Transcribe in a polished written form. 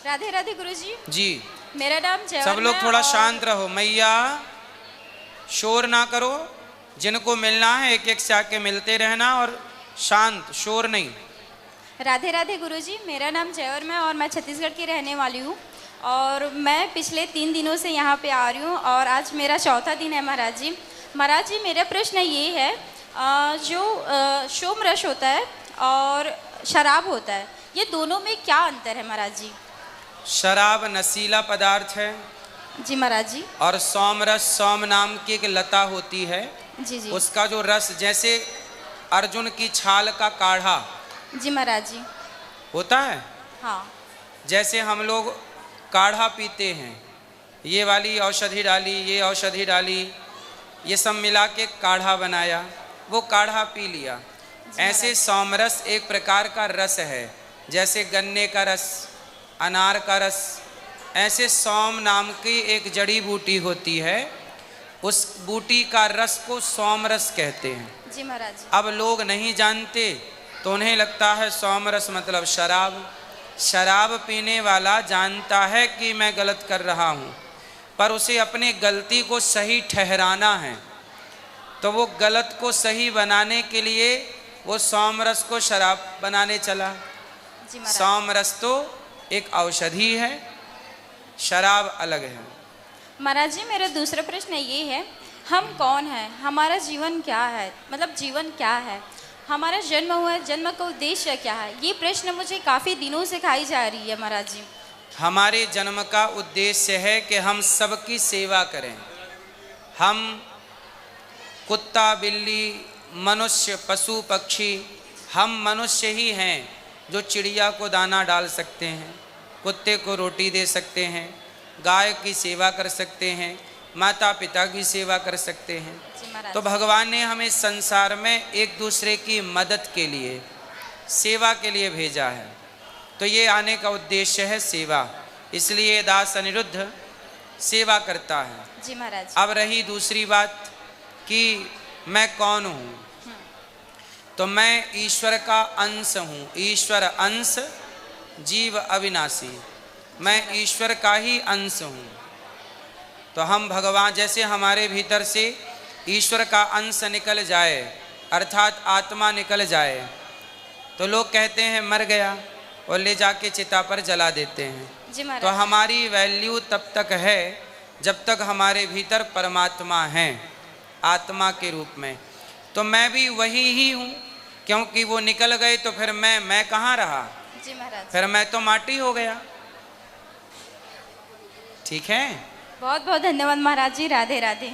राधे राधे गुरुजी। जी मेरा नाम जयवर सब लोग है थोड़ा और शांत रहो, मैया शोर ना करो। जिनको मिलना है एक एक से आके मिलते रहना और शांत, शोर नहीं। राधे राधे गुरुजी। मेरा नाम जयवर है और मैं छत्तीसगढ़ की रहने वाली हूँ और मैं पिछले 3 दिनों से यहाँ पे आ रही हूँ और आज मेरा चौथा दिन है महाराज जी। महाराज जी मेरा प्रश्न ये है, जो शोम रस होता है और शराब होता है, ये दोनों में क्या अंतर है महाराज जी? शराब नशीला पदार्थ है जी महाराज जी। और सोमरस, सोम नाम की एक लता होती है, जी जी। उसका जो रस, जैसे अर्जुन की छाल का काढ़ा जी महाराज जी। होता है, हाँ। जैसे हम लोग काढ़ा पीते हैं, ये वाली औषधि डाली, ये औषधि डाली, ये सब मिला के काढ़ा बनाया, वो काढ़ा पी लिया। ऐसे सोमरस एक प्रकार का रस है, जैसे गन्ने का रस, अनार का रस। ऐसे सोम नाम की एक जड़ी बूटी होती है, उस बूटी का रस को सोमरस कहते हैं। जी महाराज जी। अब लोग नहीं जानते तो उन्हें लगता है सोमरस मतलब शराब। शराब पीने वाला जानता है कि मैं गलत कर रहा हूँ, पर उसे अपने गलती को सही ठहराना है, तो वो गलत को सही बनाने के लिए वो सोमरस को शराब बनाने चला। सोमरस तो एक औषधि है, शराब अलग है। महाराज जी मेरा दूसरा प्रश्न ये है, हम कौन हैं, हमारा जीवन क्या है, मतलब जीवन क्या है, हमारा जन्म हुआ है, जन्म का उद्देश्य क्या है? ये प्रश्न मुझे काफ़ी दिनों से खाई जा रही है महाराज जी। हमारे जन्म का उद्देश्य है कि हम सबकी सेवा करें। हम कुत्ता, बिल्ली, मनुष्य, पशु, पक्षी, हम मनुष्य ही हैं जो चिड़िया को दाना डाल सकते हैं, कुत्ते को रोटी दे सकते हैं, गाय की सेवा कर सकते हैं, माता पिता की सेवा कर सकते हैं। तो भगवान ने हमें संसार में एक दूसरे की मदद के लिए, सेवा के लिए भेजा है, तो ये आने का उद्देश्य है सेवा। इसलिए दास अनिरुद्ध सेवा करता है। जी महाराज। अब रही दूसरी बात कि मैं कौन हूँ, तो मैं ईश्वर का अंश हूँ। ईश्वर अंश, जीव अविनाशी। मैं ईश्वर का ही अंश हूँ। तो हम भगवान, जैसे हमारे भीतर से ईश्वर का अंश निकल जाए, अर्थात आत्मा निकल जाए, तो लोग कहते हैं मर गया और ले जाके चिता पर जला देते हैं। जी महाराज। तो हमारी वैल्यू तब तक है जब तक हमारे भीतर परमात्मा है आत्मा के रूप में। तो मैं भी वही ही हूँ, क्योंकि वो निकल गए तो फिर मैं कहाँ रहा? जी महाराज। फिर मैं तो माटी हो गया। ठीक है, बहुत बहुत धन्यवाद महाराज जी। राधे राधे।